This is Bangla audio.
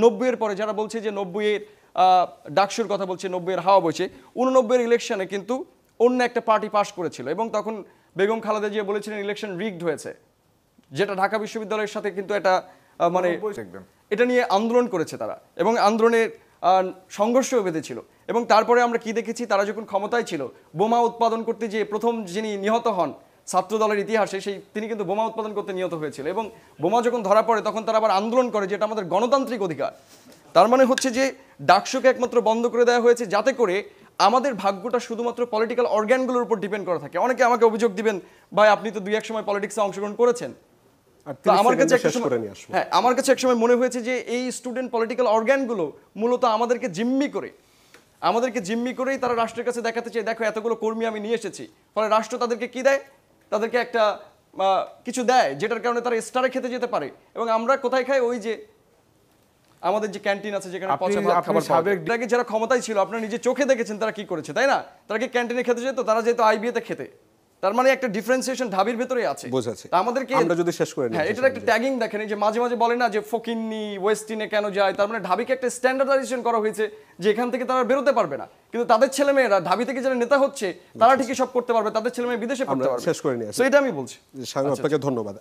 90-এর পরে যারা বলছে যে 90-এর ডাকসুর কথা বলছে, 90-এর হাওয়া বইছে, 89-এর ইলেকশনে কিন্তু অন্য একটা পার্টি পাস করেছিল এবং তখন বেগম খালেদা জিয়া বলেছিলেন ইলেকশন রিগড হয়েছে, যেটা ঢাকা বিশ্ববিদ্যালয়ের সাথে কিন্তু এটা মানে এটা নিয়ে আন্দোলন করেছে তারা এবং আন্দোলনের সংঘর্ষও বেঁধেছিল। এবং তারপরে আমরা কি দেখেছি, তারা যখন ক্ষমতায় ছিল বোমা উৎপাদন করতে যে প্রথম যিনি নিহত হন ছাত্র দলের ইতিহাসে, তিনি কিন্তু বোমা উৎপাদন করতে নিহত হয়েছিল এবং বোমা যখন ধরা পড়ে তখন তারা আবার আন্দোলন করে, যেটা আমাদের গণতান্ত্রিক অধিকার। তার মানে হচ্ছে যে ডাকসুকে একমাত্র বন্ধ করে দেওয়া হয়েছে যাতে করে আমাদের ভাগ্যটা শুধুমাত্র পলিটিক্যাল অর্গানগুলোর উপর ডিপেন্ড করা থাকে। অনেকে আমাকে অভিযোগ দিবেন, ভাই আপনি তো 2-1 সময় পলিটিক্সে অংশগ্রহণ করেছেন। আমার কাছে এক সময় মনে হয়েছে যে এই স্টুডেন্ট পলিটিক্যাল অর্গানগুলো মূলত আমাদেরকে জিম্মি করেই তারা রাষ্ট্রের কাছে দেখাতে চায়, দেখো এতগুলো কর্মী আমি নিয়ে এসেছি। ফলে রাষ্ট্র তাদেরকে কি দেয়, তাদেরকে একটা কিছু দেয় যেটার কারণে তারা স্টারে খেতে যেতে পারে। এবং আমরা কোথায় খাই, ওই যে আমাদের যে ক্যান্টিন আছে যেখানে পচা ভাত খাবার পাওয়া যায়। আগে যারা ক্ষমতায় ছিল আপনারা নিজে চোখে দেখেছেন তারা কি করেছে, তাই না? তারা কি ক্যান্টিনে খেতে যেত? তারা যেত আইবিএতে খেতে। তার মানে একটা ডিফারেন্সিয়েশন ঢাবির ভেতরেই আছে। আমাদেরকে আমরা যদি শেষ করে নিই, হ্যাঁ, এটার একটা ট্যাগিং দেখেন, যে মাঝে মাঝে বলে না যে ফকিন্নি ওয়েস্টিনে কেন যায়, তার মানে ঢাবিকে একটা স্ট্যান্ডার্ডাইজেশন করা হয়েছে যে এখান থেকে তারা বেরোতে পারবে না, কিন্তু তাদের ছেলেমেয়েরা ঢাবি থেকে যারা নেতা হচ্ছে তারা ঠিকই সব করতে পারবে, তাদের ছেলেমেয়ে বিদেশে পড়তে পারবে। শেষ করে নিই, সো এটা আমি বলছি। আপনাকে ধন্যবাদ।